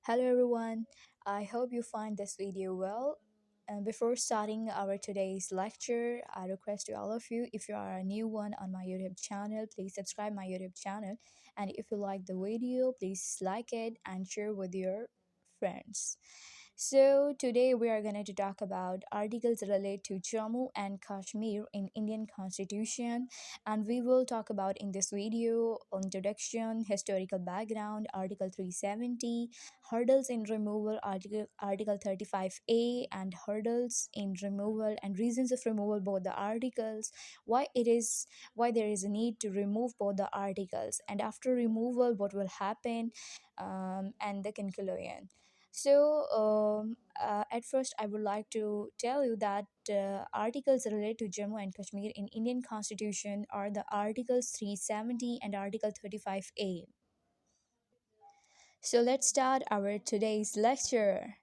Hello everyone, I hope you find this video well. And before starting our today's lecture, I request to all of you, if you are a new one on my YouTube channel, please subscribe my YouTube channel. And if you like the video, please like it and share with your friends. So today we are going to talk about articles related to Jammu and Kashmir in Indian Constitution, and we will talk about in this video introduction, historical background, Article 370, hurdles in removal, article 35A, and hurdles in removal and reasons of removal both the articles, why there is a need to remove both the articles, and after removal what will happen, and the conclusion. At first, I would like to tell you that articles related to Jammu and Kashmir in Indian Constitution are the Articles 370 and Article 35A. So let's start our today's lecture.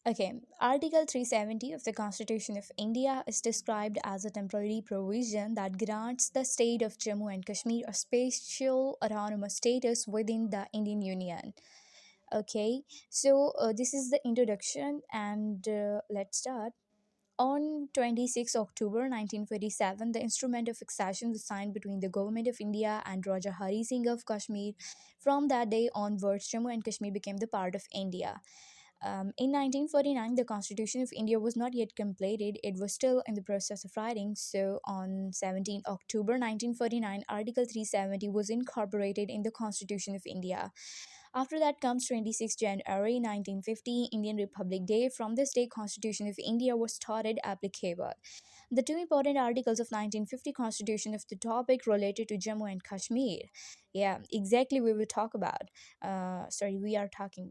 Okay, Article 370 of the Constitution of India is described as a temporary provision that grants the state of Jammu and Kashmir a special autonomous status within the Indian Union. Okay, this is the introduction, and let's start. On 26 October 1947, the instrument of accession was signed between the Government of India and Raja Hari Singh of Kashmir. From that day onwards, Jammu and Kashmir became the part of India. In 1949, the Constitution of India was not yet completed. It was still in the process of writing. So, on 17 October 1949, Article 370 was incorporated in the Constitution of India. After that comes 26 January 1950, Indian Republic Day. From this day, Constitution of India was started applicable. The two important articles of 1950 Constitution of the topic related to Jammu and Kashmir. Yeah, exactly we are talking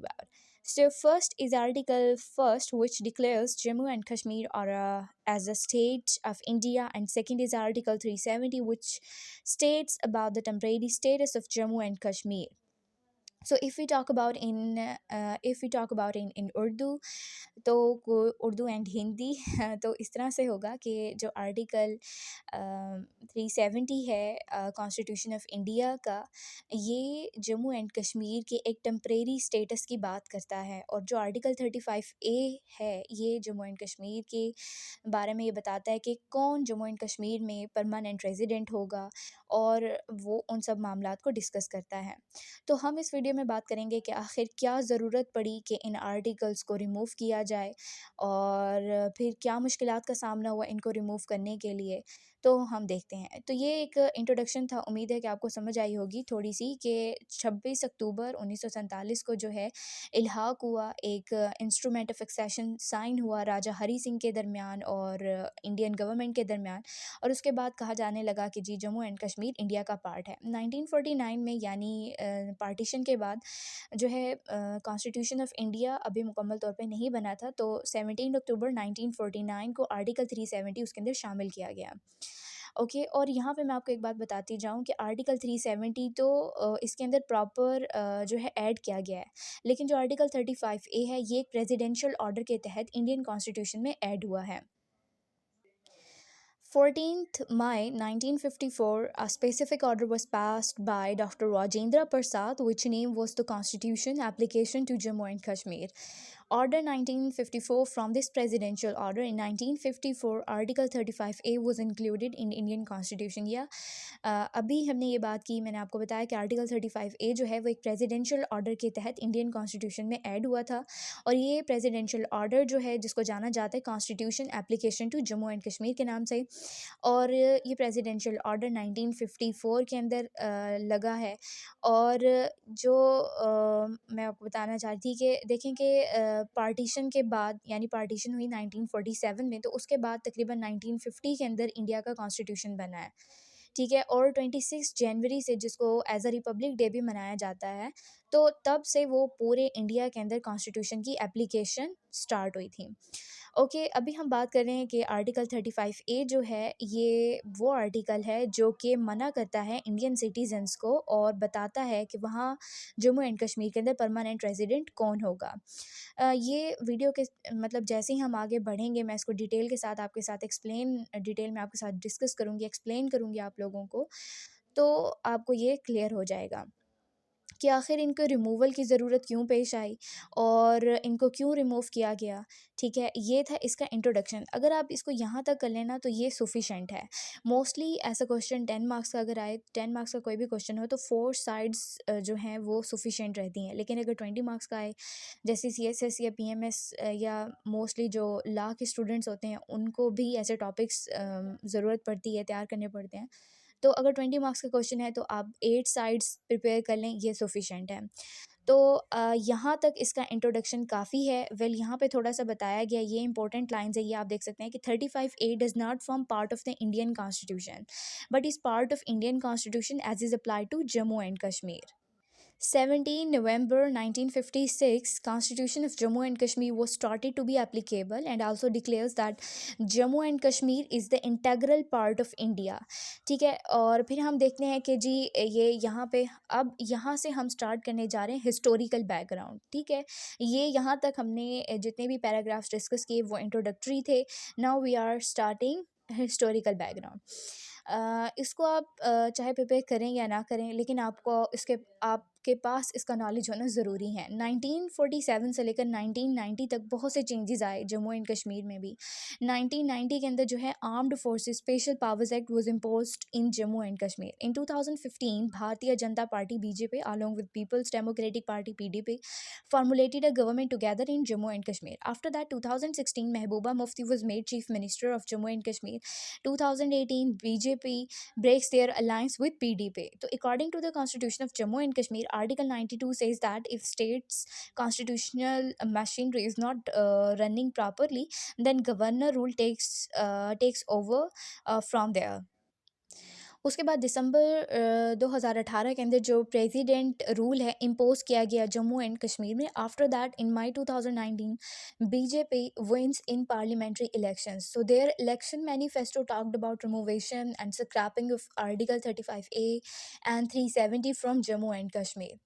about. So first is Article First, which declares Jammu and Kashmir are as a state of India, and second is Article 370, which states about the temporary status of Jammu and Kashmir. So if we talk about in Urdu, तो Urdu and Hindi तो इस तरह से होगा कि जो article 370 है constitution of India का, ये जम्मू एंड कश्मीर के एक टेम्परेरी स्टेटस की बात करता है, और जो आर्टिकल 35A है ये जम्मू एंड कश्मीर के बारे में ये बताता है कि कौन जम्मू एंड कश्मीर में परमानेंट रेजिडेंट होगा, और वो उन सब मामलात को डिस्कस करता है। तो हम इस वीडियो में बात करेंगे कि आखिर क्या ज़रूरत पड़ी कि इन आर्टिकल्स को रिमूव किया जाए, और फिर क्या मुश्किलात का सामना हुआ इनको रिमूव करने के लिए। तो हम देखते हैं। तो ये एक इंट्रोडक्शन था, उम्मीद है कि आपको समझ आई होगी थोड़ी सी कि 26 अक्टूबर 1947 को जो है इल्हाक हुआ, एक इंस्ट्रूमेंट ऑफ एक्सेशन साइन हुआ राजा हरी सिंह के दरमियान और इंडियन गवर्नमेंट के दरमियान, और उसके बाद कहा जाने लगा कि जी जम्मू एंड कश्मीर इंडिया का पार्ट है। 1949 में यानी पार्टीशन के बाद जो है कॉन्स्टिट्यूशन ऑफ इंडिया अभी मुकम्मल तौर पे नहीं बना था, तो 17 अक्टूबर 1949 को आर्टिकल 370 उसके अंदर शामिल किया गया। ओके, और यहाँ पे मैं आपको एक बात बताती जाऊँ कि आर्टिकल 370 तो इसके अंदर प्रॉपर जो है ऐड किया गया है, लेकिन जो आर्टिकल 35A है ये एक प्रेसिडेंशियल ऑर्डर के तहत इंडियन कॉन्स्टिट्यूशन में ऐड हुआ है। 14th May 1954, a specific order was passed by Dr. Rajendra Prasad, which name was the Constitution Application to Jammu and Kashmir. Order 1954. From this presidential order in 1954, Article 35A was included in Indian Constitution. या अभी हमने ये बात की, मैंने आपको बताया कि आर्टिकल 35A जो है वो एक प्रेसिडेंशियल ऑर्डर के तहत इंडियन कॉन्स्टिट्यूशन में ऐड हुआ था, और ये प्रेसिडेंशियल ऑर्डर जो है जिसको जाना जाता है constitution application to Jammu and Kashmir के नाम से, और ये प्रेसिडेंशियल ऑर्डर 1954 के अंदर लगा है। और जो मैं आपको बताना चाहती थी कि देखें कि पार्टीशन के बाद, यानी पार्टीशन हुई 1947 में, तो उसके बाद तकरीबन 1950 के अंदर इंडिया का कॉन्स्टिट्यूशन बना है, ठीक है। और 26 जनवरी से जिसको एज अ रिपब्लिक डे भी मनाया जाता है, तो तब से वो पूरे इंडिया के अंदर कॉन्स्टिट्यूशन की एप्लीकेशन स्टार्ट हुई थी। ओके, अभी हम बात कर रहे हैं कि आर्टिकल 35A जो है ये वो आर्टिकल है जो कि मना करता है इंडियन सिटीजन्स को, और बताता है कि वहाँ जम्मू एंड कश्मीर के अंदर परमानेंट रेजिडेंट कौन होगा। ये वीडियो के मतलब जैसे ही हम आगे बढ़ेंगे, मैं इसको डिटेल के साथ आपके साथ डिटेल में आपके साथ डिस्कस करूँगी, एक्सप्लेन करूँगी आप लोगों को, तो आपको ये क्लियर हो जाएगा। कि आखिर इनको रिमूवल की ज़रूरत क्यों पेश आई और इनको क्यों रिमूव किया गया। ठीक है, ये था इसका इंट्रोडक्शन। अगर आप इसको यहाँ तक कर लेना तो ये सफिशेंट है। मोस्टली ऐसा क्वेश्चन 10 मार्क्स का अगर आए, 10 मार्क्स का कोई भी क्वेश्चन हो तो 4 साइड्स जो हैं वो सफिशेंट रहती हैं। लेकिन अगर 20 मार्क्स का आए, जैसे सीएसएस या पीएमएस या मोस्टली जो लॉ के स्टूडेंट्स होते हैं उनको भी ऐसे टॉपिक्स ज़रूरत पड़ती है, तैयार करने पड़ते हैं। तो अगर 20 मार्क्स का क्वेश्चन है तो आप 8 साइड्स प्रिपेयर कर लें, ये सफिशेंट है। तो यहाँ तक इसका इंट्रोडक्शन काफ़ी है। वेल यहाँ पे थोड़ा-सा बताया गया, ये इंपॉर्टेंट लाइन्स है, ये आप देख सकते हैं कि 35A does not form part of the Indian constitution, but is part of Indian constitution as is apply to Jammu and Kashmir. 17 November 1956, Constitution of Jammu and Kashmir was started to be applicable and also declares that Jammu and Kashmir is the integral part of India। ठीक है, और फिर हम देखते हैं कि जी ये यहाँ पे अब यहाँ से हम स्टार्ट करने जा रहे हैं हिस्टोरिकल बैकग्राउंड। ठीक है, ये यहाँ तक हमने जितने भी पैराग्राफ्स डिस्कस किए वो इंट्रोडक्टरी थे। Now we are starting historical background. इसको आप चाहे प्रिपेयर करें या ना करें, लेकिन आपको इसके आपके पास इसका नॉलेज होना ज़रूरी है। 1947 से लेकर 1990 तक बहुत से चेंजेस आए जम्मू एंड कश्मीर में भी। 1990 के अंदर जो है armed forces special powers act was imposed in Jammu and Kashmir. In 2015 Bharatiya Janata Party BJP along with People's Democratic Party PDP formulated a government together in Jammu and Kashmir. After that, 2016 Mehbooba Mufti was made Chief Minister of Jammu and Kashmir. 2018 BJP breaks their alliance with PDP. So according to the Constitution of Jammu and Kashmir, Article 92 says that if state's constitutional machinery is not running properly, then governor rule takes over from there. उसके बाद दिसंबर 2018 के अंदर जो president rule है impose किया गया Jammu and Kashmir में। After that in May 2019 BJP wins in parliamentary elections, so their election manifesto talked about removation and scrapping of article 35A and 370 from Jammu and Kashmir.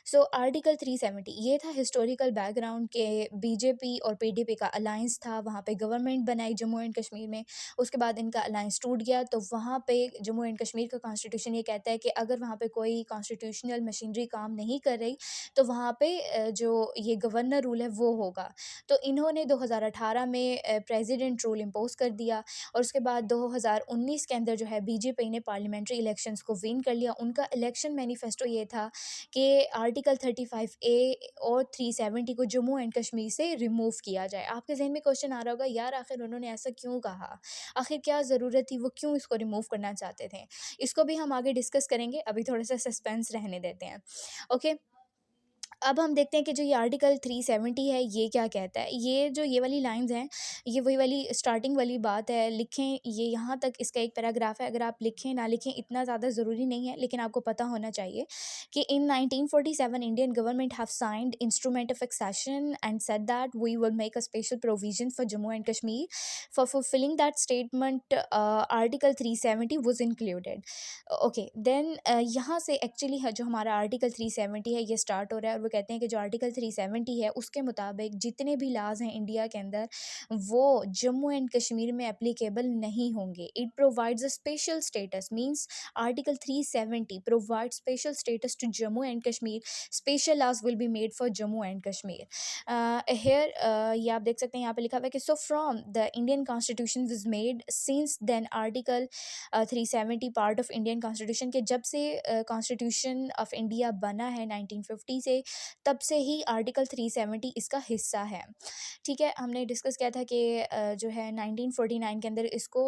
So article 370 ये था हिस्टोरिकल बैकग्राउंड के BJP और PDP का alliance था, वहाँ पे government बनाई Jammu and Kashmir में। उसके बाद इनका अलायंस टूट गया, तो वहाँ पे जम्मू एंड कश्मीर का कॉन्स्टिट्यूशन ये कहता है कि अगर वहाँ पे कोई कॉन्स्टिट्यूशनल मशीनरी काम नहीं कर रही तो वहाँ पे जो ये गवर्नर रूल है वो होगा। तो इन्होंने 2018 में प्रेसिडेंट रूल इम्पोज कर दिया और उसके बाद 2019 के अंदर जो है बीजेपी ने पार्लियामेंट्री इलेक्शंस को विन कर लिया। उनका इलेक्शन मैनिफेस्टो ये था कि आर्टिकल 35A और 370 को जम्मू एंड कश्मीर से रिमूव किया जाए। आपके जहन में क्वेश्चन आ रहा होगा, यार आखिर उन्होंने ऐसा क्यों कहा, आखिर क्या ज़रूरत थी, वो क्यों इसको रिमूव करना चाहते थे। इसको भी हम आगे डिस्कस करेंगे, अभी थोड़ा सा सस्पेंस रहने देते हैं। ओके, अब हम देखते हैं कि जो ये आर्टिकल 370 है ये क्या कहता है। ये जो ये वाली लाइंस हैं ये वही वाली स्टार्टिंग वाली बात है, लिखें ये यहाँ तक इसका एक पैराग्राफ है। अगर आप लिखें ना लिखें इतना ज़्यादा ज़रूरी नहीं है, लेकिन आपको पता होना चाहिए कि in 1947 Indian government have signed instrument of accession and said that we will make a special provision for Jammu and Kashmir for fulfilling that statement. Article 370 was included. Okay then यहाँ से एक्चुअली है जो हमारा आर्टिकल 370 है ये स्टार्ट हो रहा है और वो कहते हैं कि जो आर्टिकल 370 है उसके मुताबिक जितने भी लाज हैं इंडिया के अंदर वो जम्मू एंड कश्मीर में एप्लीकेबल नहीं होंगे। It provides a special status, means article 370 provides special status to Jammu and Kashmir. Special laws will be made for Jammu and Kashmir. Here ये आप देख सकते हैं यहाँ पे लिखा हुआ है कि so from the Indian constitution was made since then article 370 part of Indian constitution के जब से कॉन्स्टिट्यूशन ऑफ इंडिया बना है 1950 से, तब से ही आर्टिकल 370 इसका हिस्सा है। ठीक है, हमने डिस्कस किया था कि जो है 1949 के अंदर इसको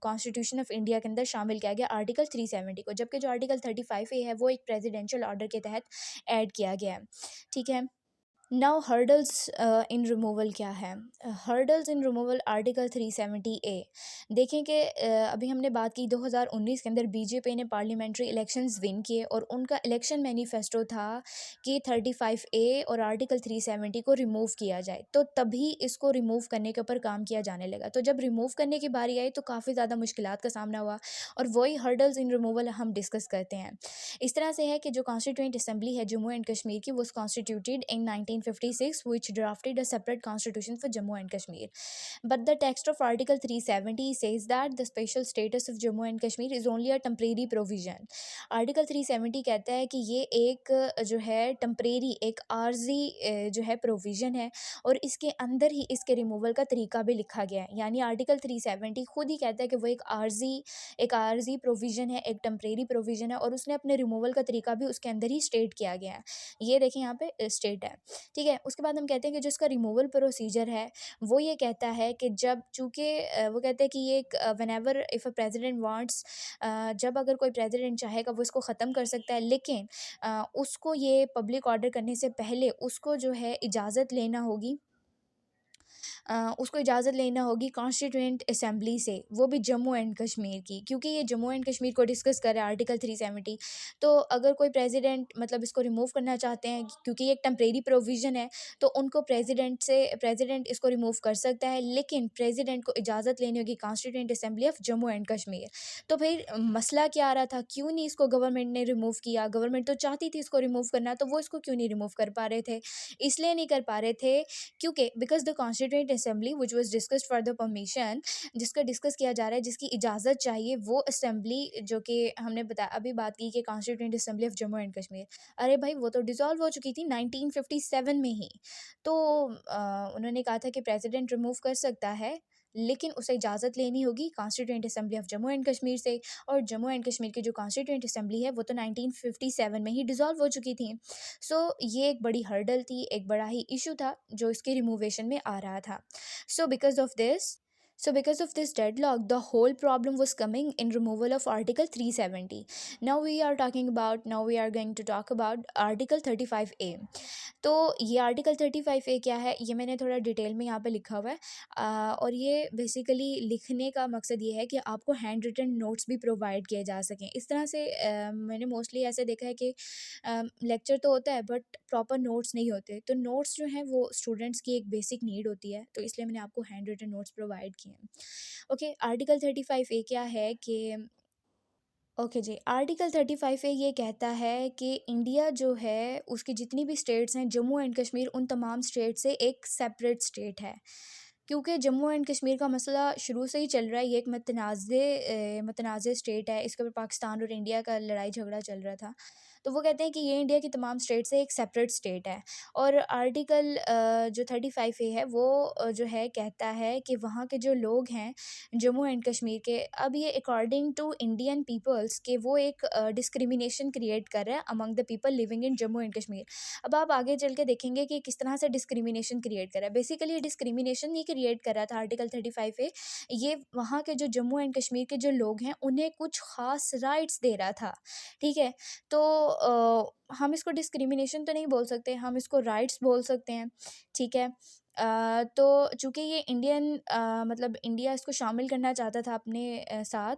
कॉन्स्टिट्यूशन ऑफ इंडिया के अंदर शामिल किया गया आर्टिकल 370 को, जबकि जो आर्टिकल 35A है वो एक प्रेसिडेंशियल ऑर्डर के तहत ऐड किया गया है। ठीक है, नाउ हर्डल्स इन रिमूवल क्या है। Hurdles in removal article 370A। देखें कि अभी हमने बात की 2019 के अंदर बीजेपी ने पार्लियामेंट्री इलेक्शंस विन किए और उनका इलेक्शन मैनिफेस्टो था कि 35A और आर्टिकल 370 को रिमूव किया जाए, तो तभी इसको रिमूव करने के ऊपर काम किया जाने लगा। तो जब रिमूव करने की बारी आई तो काफ़ी ज़्यादा मुश्किलात का सामना हुआ और वही हर्डल्स इन रिमूवल हम डिस्कस करते हैं। इस तरह से है कि जो कॉन्स्टिट्यूएंट असम्बली है जम्मू एंड कश्मीर की वो constituted in 1956, which drafted a separate constitution for Jammu and Kashmir. But the text of Article 370 says that the special status of Jammu and Kashmir is only a temporary provision. Article 370 कहता है कि ये एक जो है temporary एक आर्जी जो है प्रोविज़न है और इसके अंदर ही इसके रिमूवल का तरीका भी लिखा गया है। यानी आर्टिकल 370 खुद ही कहता है कि वो एक आर्जी प्रोविज़न है, एक टेम्परेरी प्रोविज़न है और उसने अपने रिमूवल का तरीका भी उसके अंदर ही स्टेट किया गया है। ये देखिए यहाँ पे स्टेट है, ठीक है? उसके बाद हम कहते हैं कि जो इसका रिमूवल प्रोसीजर है वो ये कहता है कि जब चूँकि वो कहते हैं कि ये एक whenever if a president wants जब अगर कोई प्रेसिडेंट चाहेगा वो इसको ख़त्म कर सकता है, लेकिन उसको ये पब्लिक ऑर्डर करने से पहले उसको जो है इजाज़त लेना होगी, उसको इजाज़त लेना होगी कॉन्स्टिट्यूएंट असेंबली से, वो भी जम्मू एंड कश्मीर की, क्योंकि ये जम्मू एंड कश्मीर को डिस्कस कर रहा है आर्टिकल 370। तो अगर कोई प्रेसिडेंट मतलब इसको रिमूव करना चाहते हैं क्योंकि ये एक टेम्परेरी प्रोविज़न है, तो उनको प्रेसिडेंट इसको रिमूव कर सकता है, लेकिन प्रेसिडेंट को इजाज़त लेनी होगी constituent assembly of Jammu and Kashmir. तो फिर मसला क्या आ रहा था, क्यों नहीं इसको गवर्नमेंट ने रिमूव किया? गवर्नमेंट तो चाहती थी इसको रिमूव करना, तो वो इसको क्यों नहीं रिमूव कर पा रहे थे? इसलिए नहीं कर पा रहे थे क्योंकि because the constituent assembly which was discussed for the permission, जिसका डिस्कस किया जा रहा है, जिसकी इजाज़त चाहिए, वो असेंबली जो कि हमने बताया अभी बात की कि constituent assembly of Jammu and Kashmir, अरे भाई वो तो डिसॉल्व हो चुकी थी 1957 में ही। तो उन्होंने कहा था कि प्रेसिडेंट रिमूव कर सकता है, लेकिन उसे इजाज़त लेनी होगी constituent assembly of Jammu and Kashmir से, और जम्मू एंड कश्मीर की जो कॉन्स्टिट्यूएंट असेंबली है वो तो 1957 में ही डिसॉल्व हो चुकी थी। सो ये एक बड़ी हर्डल थी, एक बड़ा ही इशू था जो इसके रिमूवेशन में आ रहा था। So because of this, so because of this deadlock, the whole problem was coming in removal of Article 370. Now we are going to talk about Article 35A. तो ये आर्टिकल 35A क्या है, ये मैंने थोड़ा डिटेल में यहाँ पे लिखा हुआ है। और ये बेसिकली लिखने का मकसद ये है कि आपको हैंड रिटन नोट्स भी प्रोवाइड किए जा सकें। इस तरह से मैंने मोस्टली ऐसे देखा है कि लेक्चर तो होता है बट प्रॉपर नोट्स नहीं होते, तो नोट्स जो हैं वो स्टूडेंट्स की एक बेसिक नीड होती है, तो इसलिए मैंने आपको हैंड रिटन नोट्स प्रोवाइड किए हैं। ओके, आर्टिकल 35A क्या है कि ओके जी, आर्टिकल 35A ये कहता है कि इंडिया जो है उसकी जितनी भी स्टेट्स हैं, जम्मू एंड कश्मीर उन तमाम स्टेट से एक सेपरेट स्टेट है, क्योंकि जम्मू एंड कश्मीर का मसला शुरू से ही चल रहा है। ये एक मतनाज़ स्टेट है, इसके ऊपर पाकिस्तान और इंडिया का लड़ाई झगड़ा चल रहा था। तो वो कहते हैं कि ये इंडिया की तमाम स्टेट से एक सेपरेट स्टेट है। और आर्टिकल जो 35A है वो जो है कहता है कि वहाँ के जो लोग हैं जम्मू एंड कश्मीर के, अब ये अकॉर्डिंग टू इंडियन पीपल्स के वो एक डिस्क्रिमिनेशन क्रिएट कर रहा है among the people living in Jammu and Kashmir. अब आप आगे चल के देखेंगे कि किस तरह से डिस्क्रिमिनेशन क्रिएट कर रहा है। बेसिकली ये डिस्क्रिमिनेशन ये क्रिएट कर रहा था आर्टिकल 35A, ये वहाँ के जो जम्मू एंड कश्मीर के जो लोग हैं उन्हें कुछ ख़ास राइट्स दे रहा था, ठीक है? तो हम इसको डिस्क्रिमिनेशन तो नहीं बोल सकते, हम इसको राइट्स बोल सकते हैं, ठीक है? तो चूँकि ये मतलब इंडिया इसको शामिल करना चाहता था अपने साथ,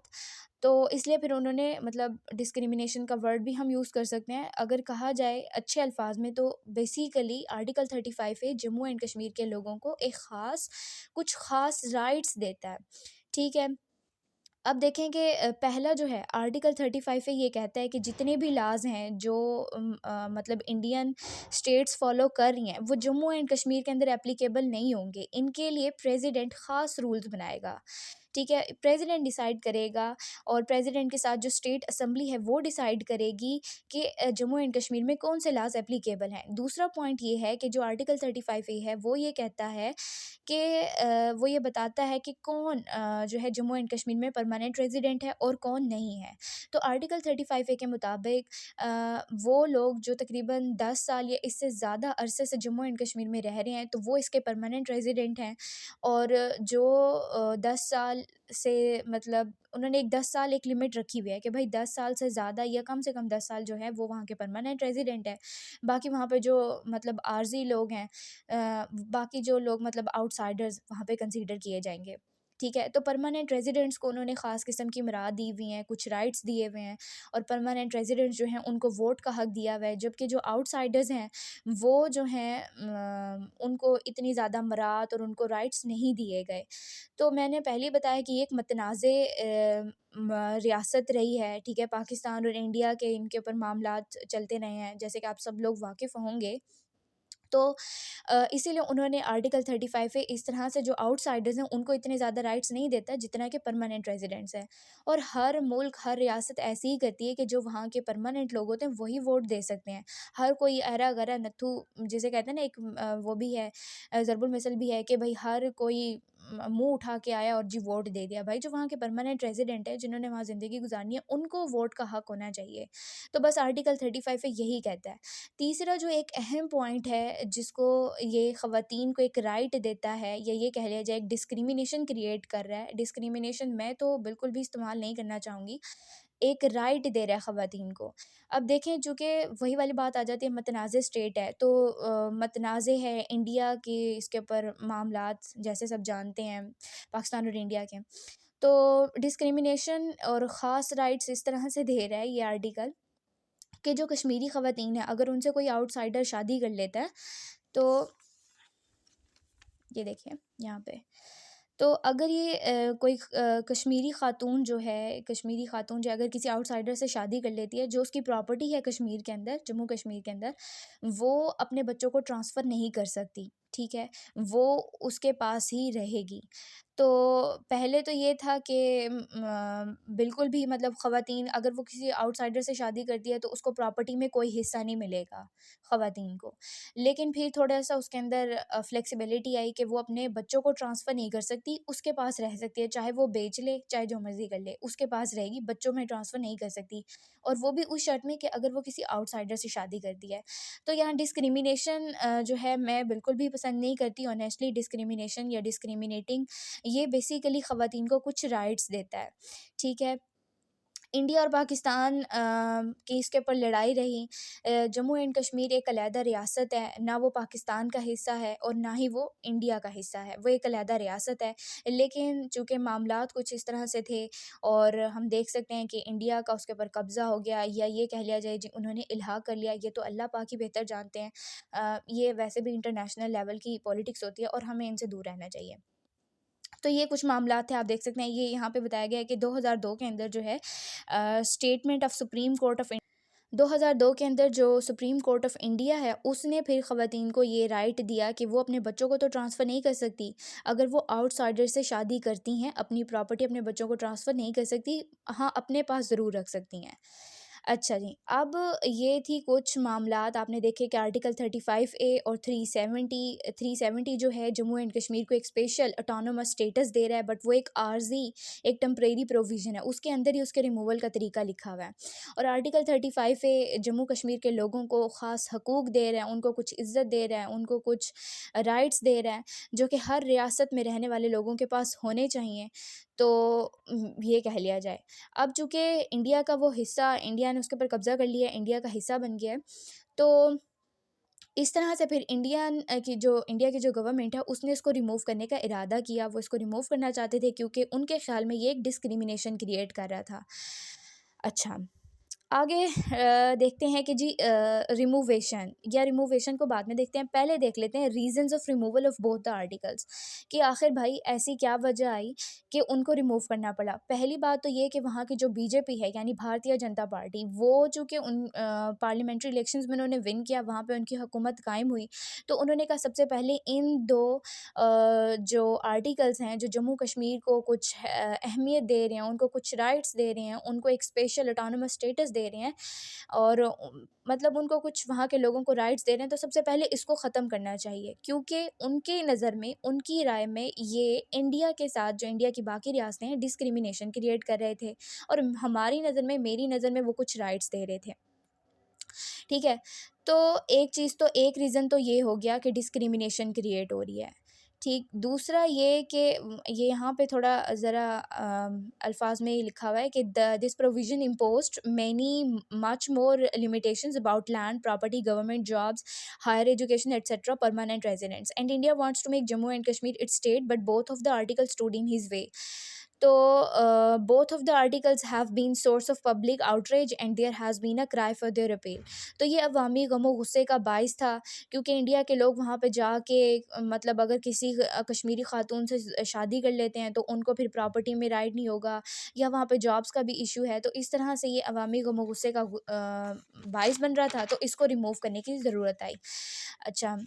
तो इसलिए फिर उन्होंने मतलब डिस्क्रिमिनेशन का वर्ड भी हम यूज़ कर सकते हैं। अगर कहा जाए अच्छे अल्फाज में, तो basically article 35A Jammu and Kashmir के लोगों को कुछ ख़ास राइट्स देता है, ठीक है? अब देखें कि पहला जो है आर्टिकल 35 ये कहता है कि जितने भी लाज हैं जो मतलब इंडियन स्टेट्स फॉलो कर रही हैं वो जम्मू एंड कश्मीर के अंदर एप्लीकेबल नहीं होंगे। इनके लिए प्रेसिडेंट ख़ास रूल्स बनाएगा, ठीक है? प्रेसिडेंट डिसाइड करेगा और प्रेसिडेंट के साथ जो स्टेट असेंबली है वो डिसाइड करेगी कि जम्मू एंड कश्मीर में कौन से लाज एप्लीकेबल हैं। दूसरा पॉइंट ये है कि जो आर्टिकल 35A है वो ये कहता है कि वो ये बताता है कि कौन जो है जम्मू एंड कश्मीर में परमानेंट रेजिडेंट है और कौन नहीं है। तो आर्टिकल 35A के मुताबिक वो लोग जो तकरीबन 10 साल या इससे ज़्यादा अरसे से जम्मू एंड कश्मीर में रह रहे हैं तो वो इसके परमानेंट रेजिडेंट हैं। और जो 10 साल से मतलब उन्होंने एक 10 साल एक लिमिट रखी हुई है कि भाई 10 साल से ज़्यादा या कम से कम 10 साल जो है वो वहाँ के परमानेंट रेजिडेंट है। बाकी वहाँ पे जो मतलब आर्जी लोग हैं, बाकी जो लोग मतलब आउटसाइडर्स वहाँ पे कंसीडर किए जाएंगे, ठीक है? तो परमानेंट रेजिडेंट्स को उन्होंने ख़ास किस्म की मराद दी हुई हैं, कुछ राइट्स दिए हुए हैं, और परमानेंट रेजिडेंट्स जो हैं उनको वोट का हक दिया हुआ है, जबकि जो आउटसाइडर्स हैं वो जो हैं उनको इतनी ज़्यादा मराद और उनको राइट्स नहीं दिए गए। तो मैंने पहले ही बताया कि ये एक मतनाज़े रियासत रही है, ठीक है? पाकिस्तान और इंडिया के इनके ऊपर मामलात चलते रहे हैं, जैसे कि आप सब लोग वाकिफ़ होंगे। तो इसीलिए उन्होंने आर्टिकल 35 है इस तरह से जो आउटसाइडर्स हैं उनको इतने ज़्यादा राइट्स नहीं देता जितना कि परमानेंट रेजिडेंट्स हैं। और हर मुल्क हर रियासत ऐसी ही करती है कि जो वहाँ के परमानेंट लोग होते हैं वही वोट दे सकते हैं। हर कोई अरा गरा नत्थू जिसे कहते हैं ना, एक वो भी है, ज़रबुल मिसल भी है कि भाई हर कोई मुंह उठा के आया और जी वोट दे दिया। भाई जो वहाँ के परमानेंट रेजिडेंट है जिन्होंने वहाँ ज़िंदगी गुजारनी है उनको वोट का हक होना चाहिए। तो बस आर्टिकल 35 है यही कहता है। तीसरा जो एक अहम पॉइंट है जिसको ये ख़वातीन को एक राइट देता है, या ये कह लिया जाए एक डिस्क्रिमिनेशन क्रिएट कर रहा है। डिस्क्रिमिनेशन मैं तो बिल्कुल भी इस्तेमाल नहीं करना चाहूँगी, एक राइट दे रहा है ख़वातीन को। अब देखें चूँकि वही वाली बात आ जाती है, मतनाज़ स्टेट है तो मतनाज़ है इंडिया के इसके ऊपर मामलात जैसे सब जानते हैं, पाकिस्तान और इंडिया के। तो डिस्क्रिमिनेशन और ख़ास राइट्स इस तरह से दे रहा है ये आर्टिकल कि जो कश्मीरी ख़वातीन हैं अगर उनसे कोई आउटसाइडर शादी कर लेता है, तो ये देखिए यहाँ पे, तो अगर ये कोई कश्मीरी ख़ातून जो है, कश्मीरी ख़ातून जो अगर किसी आउटसाइडर से शादी कर लेती है जो उसकी प्रॉपर्टी है कश्मीर के अंदर, जम्मू कश्मीर के अंदर, वो अपने बच्चों को ट्रांसफ़र नहीं कर सकती, ठीक है? वो उसके पास ही रहेगी। तो पहले तो ये था कि बिल्कुल भी मतलब ख़वातीन अगर वो किसी आउटसाइडर से शादी करती है तो उसको प्रॉपर्टी में कोई हिस्सा नहीं मिलेगा ख़वातीन को। लेकिन फिर थोड़ा-सा उसके अंदर फ्लेक्सिबिलिटी आई कि वो अपने बच्चों को ट्रांसफ़र नहीं कर सकती, उसके पास रह सकती है, चाहे वो बेच ले, चाहे जो मर्ज़ी कर ले, उसके पास रहेगी, बच्चों में ट्रांसफ़र नहीं कर सकती। और वो भी उस शर्त में कि अगर वो किसी आउटसाइडर से शादी करती है। तो यहाँ डिस्क्रिमिनेशन जो है मैं बिल्कुल भी पसंद नहीं करती ऑनेस्टली। डिस्क्रिमिनेशन या डिस्क्रिमिनेटिंग ये बेसिकली ख़वातीन को कुछ राइट्स देता है, ठीक है? इंडिया और पाकिस्तान की इसके ऊपर लड़ाई रही। जम्मू एंड कश्मीर एक अलहदा रियासत है, ना वो पाकिस्तान का हिस्सा है और ना ही वो इंडिया का हिस्सा है, वो एक अलहदा रियासत है। लेकिन चूँकि मामलात कुछ इस तरह से थे और हम देख सकते हैं कि इंडिया का उसके ऊपर कब्ज़ा हो गया, या ये कह लिया जाए जी उन्होंने इल्हा कर लिया, ये तो अल्लाह पाक ही बेहतर जानते हैं। ये वैसे भी इंटरनेशनल लेवल की पॉलिटिक्स होती है और हमें इनसे दूर रहना चाहिए। तो ये कुछ मामलात थे, आप देख सकते हैं ये यहाँ पे बताया गया है कि 2002 के अंदर जो है statement of supreme court of 2002 के अंदर जो सुप्रीम कोर्ट ऑफ इंडिया है उसने फिर ख़वातीन को ये राइट दिया कि वो अपने बच्चों को तो ट्रांसफ़र नहीं कर सकती, अगर वो आउटसाइडर से शादी करती हैं अपनी प्रॉपर्टी अपने बच्चों को ट्रांसफ़र नहीं कर सकती, हाँ अपने पास ज़रूर रख सकती हैं। अच्छा जी, अब ये थी कुछ मामलात आपने देखे कि आर्टिकल 35 ए और 370 जो है जम्मू एंड कश्मीर को एक स्पेशल ऑटोनोमस स्टेटस दे रहा है, बट वो एक आर्जी एक टेम्परेरी प्रोविज़न है, उसके अंदर ही उसके रिमूवल का तरीका लिखा हुआ है। और आर्टिकल 35 ए जम्मू कश्मीर के लोगों को ख़ास हकूक़ दे रहा है, उनको कुछ इज़्ज़त दे रहा है, उनको कुछ राइट्स दे रहा है, जो कि हर रियासत में रहने वाले लोगों के पास होने चाहिए। तो ये कह लिया जाए। अब चूँकि इंडिया का वो हिस्सा, इंडिया ने उसके ऊपर कब्ज़ा कर लिया है, इंडिया का हिस्सा बन गया है, तो इस तरह से फिर इंडिया की जो गवर्नमेंट है उसने इसको रिमूव करने का इरादा किया। वो इसको रिमूव करना चाहते थे क्योंकि उनके ख़्याल में ये एक डिस्क्रिमिनेशन क्रिएट कर रहा था। अच्छा, आगे देखते हैं कि जी रिमूवेशन को बाद में देखते हैं, पहले देख लेते हैं reasons of removal of both the articles, कि आखिर भाई ऐसी क्या वजह आई कि उनको रिमूव करना पड़ा। पहली बात तो ये कि वहाँ की जो बीजेपी है यानी भारतीय जनता पार्टी, वो चूँकि उन पार्लियामेंट्री इलेक्शंस में उन्होंने विन किया, वहाँ पे उनकी हुकूमत कायम हुई, तो उन्होंने कहा सबसे पहले इन दो जो आर्टिकल्स हैं जो जम्मू कश्मीर को कुछ अहमियत दे रहे हैं, उनको कुछ राइट्स दे रहे हैं, उनको एक स्पेशल ऑटोनोमस स्टेटस दे रहे हैं और मतलब उनको कुछ वहाँ के लोगों को राइट्स दे रहे हैं, तो सबसे पहले इसको ख़त्म करना चाहिए क्योंकि उनकी नज़र में, उनकी राय में ये इंडिया के साथ जो इंडिया की बाकी रियासतें हैं डिस्क्रिमिनेशन क्रिएट कर रहे थे और हमारी नज़र में, मेरी नज़र में वो कुछ राइट्स दे रहे थे। ठीक है? तो एक रीज़न तो ये हो गया कि डिस्क्रिमिनेशन क्रिएट हो रही है। ठीक, दूसरा ये कि ये यहाँ पे थोड़ा ज़रा अल्फ़ाज़ में लिखा हुआ है कि the this provision imposed many much more limitations about land, property, government jobs, higher education etcetera, permanent residents and India wants to make Jammu and Kashmir its state but both of the articles stood in his way. तो both of the articles have been source of public outreach and there has been a cry for their repeal. तो ये अवामी गमो गुस्से का बाइस था, क्योंकि India के लोग वहाँ पे जाके मतलब अगर किसी कश्मीरी खातून से शादी कर लेते हैं तो उनको फिर प्रॉपर्टी में राइट नहीं होगा, या वहाँ पे जॉब्स का भी इशू है। तो इस तरह से ये अवामी गमो गुस्से का बाइस बन रहा था, तो इसको रिमूव करने की ज़रूरत आई। अच्छा,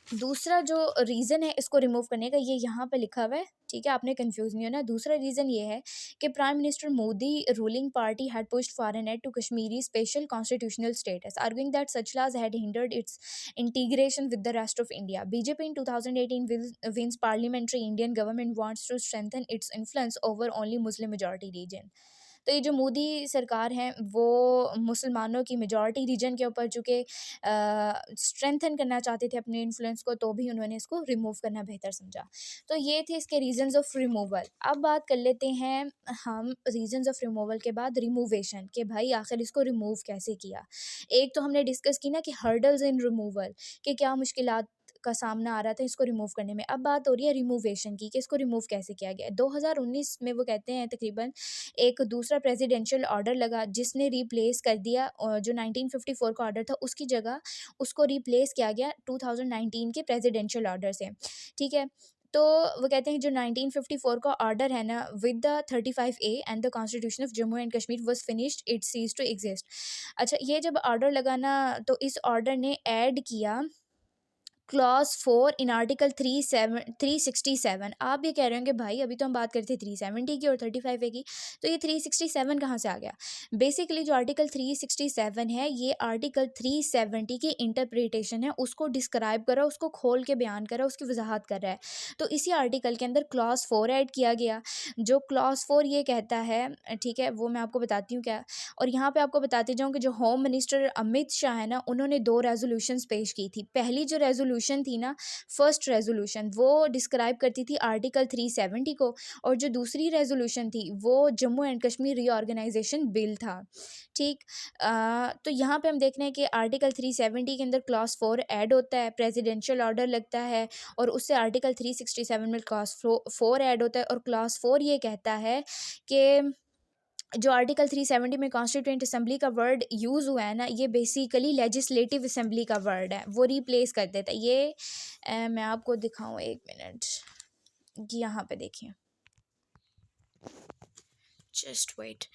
दूसरा जो रीज़न है इसको रिमूव करने का, ये यहाँ पे लिखा हुआ है, ठीक है, आपने कंफ्यूज नहीं होना। दूसरा रीज़न ये है कि prime minister Modi ruling party had pushed for an end to Kashmiri special constitutional status, arguing that such laws had hindered its integration with the rest of India. BJP in 2018 wins parliamentary, Indian government wants to strengthen its influence over only Muslim majority region. तो ये जो मोदी सरकार है वो मुसलमानों की majority reason के ऊपर चूँकि स्ट्रेंथन करना चाहते थे अपने इन्फ्लुएंस को, तो भी उन्होंने इसको रिमूव करना बेहतर समझा। तो ये थे इसके रीजंस ऑफ रिमूवल। अब बात कर लेते हैं हम रीजंस ऑफ रिमूवल के बाद रिमूवेशन, कि भाई आखिर इसको रिमूव कैसे किया। एक तो हमने डिस्कस की ना कि हर्डल्स इन रिमूवल, कि क्या मुश्किलात का सामना आ रहा था इसको रिमूव करने में। अब बात हो रही है रिमूवेशन की, कि इसको रिमूव कैसे किया गया। 2019 में वो कहते हैं तकरीबन एक दूसरा प्रेसिडेंशियल ऑर्डर लगा जिसने रिप्लेस कर दिया जो 1954 का ऑर्डर था, उसकी जगह उसको रिप्लेस किया गया 2019 के प्रेसिडेंशियल ऑर्डर से, ठीक है। तो वो कहते हैं जो 1954 का ऑर्डर है ना, with the 35A and the constitution of Jammu and Kashmir was finished it cease to exist. अच्छा, ये जब ऑर्डर लगा ना, तो इस ऑर्डर ने ऐड किया क्लॉज 4 इन आर्टिकल 367। आप ये कह रहे होंगे भाई अभी तो हम बात करते थे 370 की और 35A की, तो ये 367 कहाँ से आ गया। बेसिकली जो आर्टिकल 367 है, ये आर्टिकल 370 की इंटरप्रिटेशन है, उसको डिस्क्राइब कर रहा है, उसको खोल के बयान कर रहा है, उसकी वजाहत कर रहा है। तो इसी आर्टिकल के अंदर क्लॉज 4 ऐड किया गया। जो क्लॉज 4 ये कहता है, ठीक है, वो मैं आपको बताती हूँ क्या। और यहाँ पे आपको बताती जाऊँ कि जो होम मिनिस्टर अमित शाह है ना, उन्होंने 2 रेजोल्यूशंस पेश की थी। पहली जो रेजोल्यूशन थी ना, फर्स्ट रेजोल्यूशन, वो डिस्क्राइब करती थी आर्टिकल 370 को, और जो दूसरी रेजोल्यूशन थी वो Jammu and Kashmir reorganisation bill था, ठीक। तो यहाँ पे हम देख रहे हैं कि आर्टिकल 370 के अंदर क्लॉज 4 ऐड होता है, प्रेसिडेंशियल ऑर्डर लगता है, और उससे आर्टिकल 367 में क्लॉज 4 ऐड होता है। और क्लॉज 4 ये कहता है कि जो आर्टिकल 370 में कॉन्स्टिट्यूएंट असेंबली का वर्ड यूज़ हुआ है ना, ये बेसिकली लेजिस्लेटिव असेंबली का वर्ड है, वो रिप्लेस कर देता है। ये मैं आपको दिखाऊं, एक मिनट, यहाँ पे देखिए, जस्ट वेट,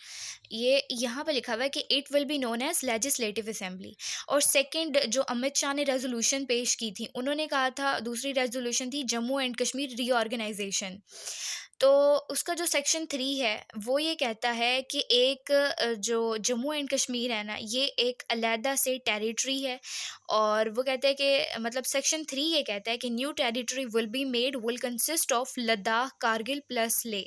ये यहाँ पे लिखा हुआ है कि it will be known as legislative assembly. और सेकंड जो अमित शाह ने रेजोल्यूशन पेश की थी, उन्होंने कहा था, दूसरी रेजोल्यूशन थी जम्मू एंड कश्मीर रीऑर्गेनाइजेशन। तो उसका जो सेक्शन 3 है वो ये कहता है कि एक जो जम्मू एंड कश्मीर है ना, ये एक अलहदा से टेरिटरी है। और वो कहते हैं कि मतलब सेक्शन 3 ये कहता है कि new territory will be made will consist of Ladakh, Kargil plus ले,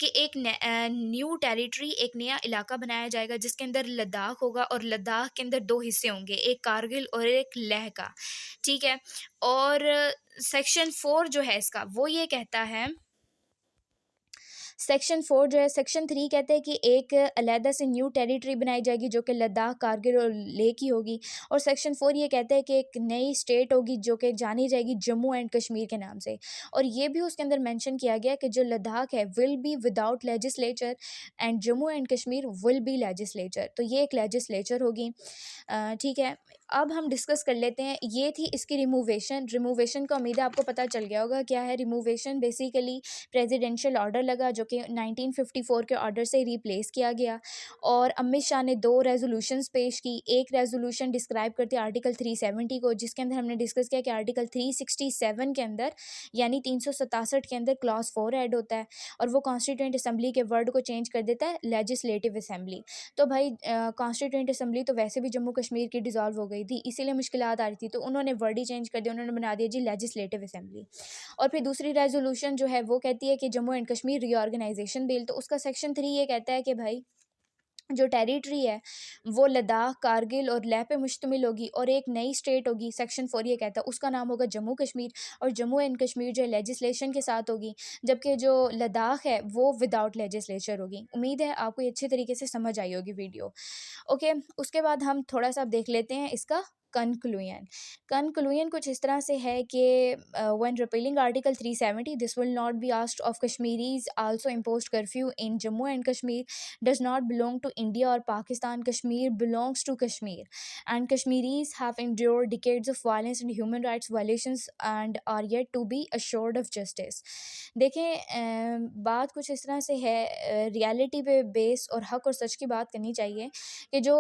कि एक न्यू टेरिटरी, एक नया इलाका बनाया जाएगा जिसके अंदर लद्दाख होगा, और लद्दाख के अंदर 2 हिस्से होंगे, एक कारगिल और एक लेह का, ठीक है। और सेक्शन 4 जो है इसका, वो ये कहता है, सेक्शन 4 जो है, सेक्शन 3 कहते हैं कि एक अलहदा से न्यू टेरिटरी बनाई जाएगी जो कि लद्दाख, कारगिल और लेह की होगी। और सेक्शन 4 ये कहता है कि एक नई स्टेट होगी जो कि जानी जाएगी जम्मू एंड कश्मीर के नाम से। और ये भी उसके अंदर मेंशन किया गया कि जो लद्दाख है will be without legislature and Jammu and Kashmir will be legislature. तो ये एक लेजिस्लेचर होगी, ठीक है। अब हम डिस्कस कर लेते हैं, ये थी इसकी रिमूवेशन का उम्मीद है आपको पता चल गया होगा क्या है रिमूवेशन। बेसिकली प्रेसिडेंशियल ऑर्डर लगा जो कि 1954 के ऑर्डर से रिप्लेस किया गया, और अमित शाह ने 2 रेजोल्यूशंस पेश की। एक रेजोल्यूशन डिस्क्राइब करती है आर्टिकल 370 को, जिसके अंदर हमने डिस्कस किया कि आर्टिकल 367 के अंदर, यानी 367 के अंदर क्लॉज 4 ऐड होता है, और वो कॉन्स्टिट्यूएंट असेंबली के वर्ड को चेंज कर देता है लेजिस्लेटिव असेंबली। तो भाई कॉन्स्टिट्यूएंट असेंबली तो वैसे भी जम्मू कश्मीर की डिसॉल्व हो गई थी, इसीलिए मुश्किलात आ रही थी, तो उन्होंने वर्ड ही चेंज कर दिया, उन्होंने बना दिया जी लेजिस्लेटिव असेंबली। और फिर दूसरी रेजोल्यूशन जो है वो कहती है कि Jammu and Kashmir reorganisation bill, तो उसका सेक्शन 3 ये कहता है कि भाई जो टेरिटरी है वो लद्दाख, कारगिल और लेह पे मुश्तमिल होगी, और एक नई स्टेट होगी, सेक्शन 4 ये कहता है, उसका नाम होगा जम्मू कश्मीर। और जम्मू एंड कश्मीर जो है लेजिस्लेशन के साथ होगी, जबकि जो लद्दाख है वो विदाउट लेजिस्लेचर होगी। उम्मीद है आपको ये अच्छे तरीके से समझ आई होगी वीडियो। ओके, उसके बाद हम थोड़ा सा देख लेते हैं इसका कंक्लूजन। कंक्लूजन कुछ इस तरह से है कि when repealing article 370 this will not be asked of Kashmiris also imposed curfew in Jammu and Kashmir does not belong to India or Pakistan, Kashmir belongs to Kashmir and Kashmiris have endured decades of violence and human rights violations and are yet to be assured of justice। देखें बात कुछ इस तरह से है, reality पे base और हक और सच की बात करनी चाहिए कि जो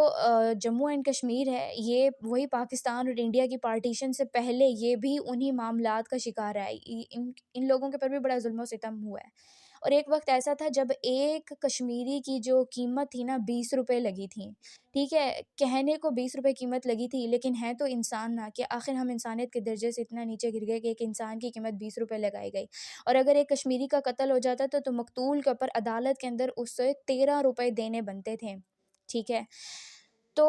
जम्मू एंड कश्मीर है ये वही पाकिस्तान और इंडिया की पार्टीशन से पहले ये भी उन्हीं मामलात का शिकार है। इन इन लोगों के ऊपर भी बड़ा जुल्म सितम हुआ है। और एक वक्त ऐसा था जब एक कश्मीरी की जो कीमत थी ना 20 रुपए लगी थी। ठीक है, कहने को 20 रुपए कीमत लगी थी, लेकिन है तो इंसान ना, कि आखिर हम इंसानियत के दर्जे से इतना नीचे गिर गए कि एक इंसान की कीमत 20 रुपए लगाई गई। और अगर एक कश्मीरी का कत्ल हो जाता तो मकतूल के ऊपर अदालत के अंदर उससे 13 रुपए देने बनते थे। ठीक है, तो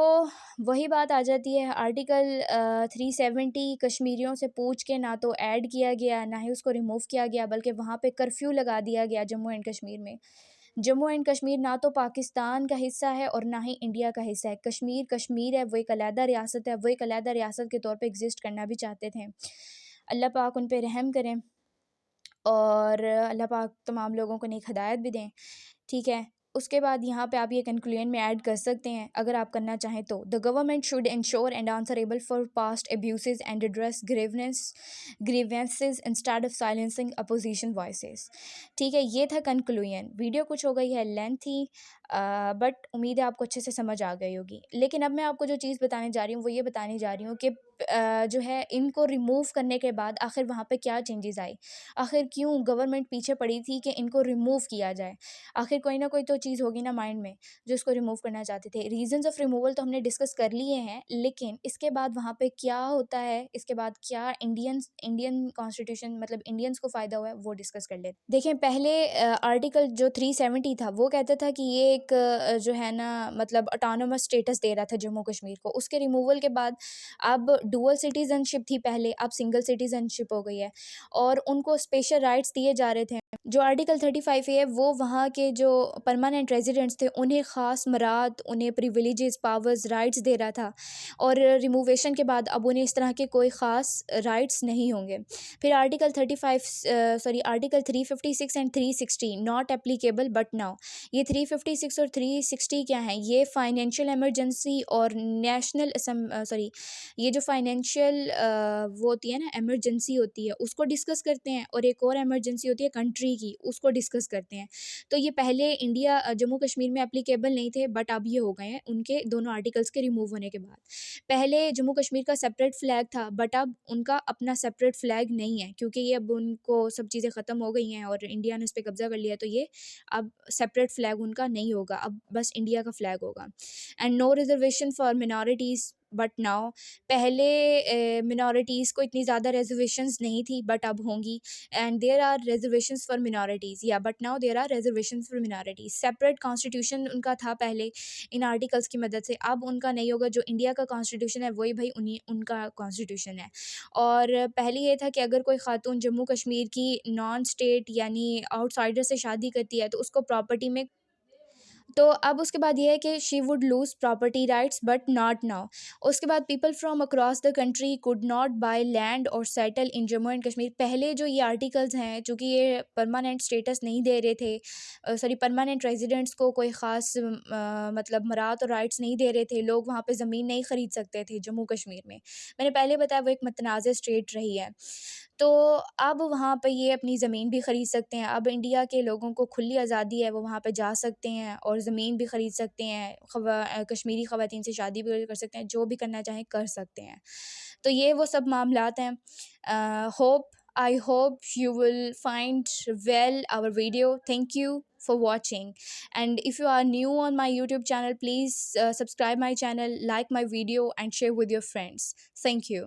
वही बात आ जाती है। आर्टिकल 370 कश्मीरियों से पूछ के ना तो ऐड किया गया, ना ही उसको रिमूव किया गया, बल्कि वहाँ पे कर्फ्यू लगा दिया गया जम्मू एंड कश्मीर में। जम्मू एंड कश्मीर ना तो पाकिस्तान का हिस्सा है और ना ही इंडिया का हिस्सा है। कश्मीर कश्मीर है, वो एक अलहदा रियासत है, वो एक अलहदा रियासत के तौर पे एग्जिस्ट करना भी चाहते थे। अल्लाह पाक उन पे रहम करें और अल्लाह पाक तमाम लोगों को नेक हदायत भी दें। ठीक है, उसके बाद यहाँ पे आप ये कंक्लूजन में ऐड कर सकते हैं अगर आप करना चाहें तो, the government should ensure and answerable for past abuses and address grievances instead of silencing opposition voices. ठीक है, ये था कंक्लूजन। वीडियो कुछ हो गई है लेंथी, बट उम्मीद है आपको अच्छे से समझ आ गई होगी। लेकिन अब मैं आपको जो चीज़ बताने जा रही हूँ वो ये बताने जा रही हूँ कि जो है इनको रिमूव करने के बाद आखिर वहाँ पे क्या चेंजेस आई, आखिर क्यों गवर्नमेंट पीछे पड़ी थी कि इनको रिमूव किया जाए। आखिर कोई ना कोई तो चीज़ होगी ना माइंड में जो इसको रिमूव करना चाहते थे। रीजंस ऑफ रिमूवल तो हमने डिस्कस कर लिए हैं, लेकिन इसके बाद वहाँ पे क्या होता है, इसके बाद क्या इंडियन कॉन्स्टिट्यूशन मतलब इंडियंस को फ़ायदा हुआ है वो डिस्कस कर लेते। देखें, पहले आर्टिकल जो 370 था वो कहता था कि ये एक जो है ना मतलब ऑटोनोमस स्टेटस दे रहा था जम्मू कश्मीर को। उसके रिमूवल के बाद अब डुअल सिटीजनशिप थी पहले, अब सिंगल सिटीजनशिप हो गई है और उनको स्पेशल राइट्स दिए जा रहे थे। जो आर्टिकल 35 है वो वहाँ के जो परमानेंट रेजिडेंट्स थे उन्हें ख़ास मराद, उन्हें प्रिविलेजेस, पावर्स, राइट्स दे रहा था। और रिमूवेशन के बाद अब उन्हें इस तरह के कोई ख़ास राइट्स नहीं होंगे। फिर article 35 article 356 and 360 not applicable but now. ये 356 और 360 क्या हैं? ये फाइनेंशियल इमरजेंसी और नेशनल ये जो फाइनेंशियल वो होती है ना इमरजेंसी होती है उसको डिस्कस करते हैं, और एक और इमरजेंसी होती है कंट्री की, उसको डिस्कस करते हैं। तो ये पहले इंडिया जम्मू कश्मीर में एप्लीकेबल नहीं थे, बट अब ये हो गए हैं उनके दोनों आर्टिकल्स के रिमूव होने के बाद। पहले जम्मू कश्मीर का सेपरेट फ्लैग था, बट अब उनका अपना सेपरेट फ्लैग नहीं है, क्योंकि ये अब उनको सब चीज़ें ख़त्म हो गई हैं और इंडिया ने उस पर कब्ज़ा कर लिया। तो ये अब सेपरेट फ्लैग उनका नहीं होगा, अब बस इंडिया का फ्लैग होगा। And no reservation for minorities but now. पहले मिनॉरिटीज़ को इतनी ज़्यादा रिजर्वेशंस नहीं थी, बट अब होंगी। And there are reservations for minorities, या but now there are reservations for minorities. Separate constitution उनका था पहले इन आर्टिकल्स की मदद से, अब उनका नहीं होगा। जो इंडिया का कॉन्स्टिट्यूशन है वही भाई उन्हीं उनका कॉन्स्टिट्यूशन है। और पहले ये था कि अगर कोई खातून जम्मू कश्मीर की नॉन स्टेट यानी आउटसाइडर से शादी करती है तो उसको प्रॉपर्टी में, तो अब उसके बाद ये है कि she would lose property rights but not now. उसके बाद people from across the country could not buy land or settle in Jammu and Kashmir. पहले जो ये आर्टिकल्स हैं चूँकि ये परमानेंट स्टेटस नहीं दे रहे थे, परमानेंट रेजिडेंट्स को कोई ख़ास मतलब मराहत और राइट्स नहीं दे रहे थे, लोग वहाँ पे ज़मीन नहीं ख़रीद सकते थे जम्मू कश्मीर में। मैंने पहले बताया वो एक मतनाज़ स्टेट रही है। तो अब वहाँ पे ये अपनी ज़मीन भी ख़रीद सकते हैं। अब इंडिया के लोगों को खुली आज़ादी है, वो वहाँ पे जा सकते हैं और ज़मीन भी ख़रीद सकते हैं, कश्मीरी ख़वातीन से शादी भी कर सकते हैं, जो भी करना चाहें कर सकते हैं। तो ये वो सब मामलात हैं। Hope I hope you will find well our video. Thank you for watching. And if you are new on my YouTube channel, please subscribe my channel, like my video and share with your friends. Thank you.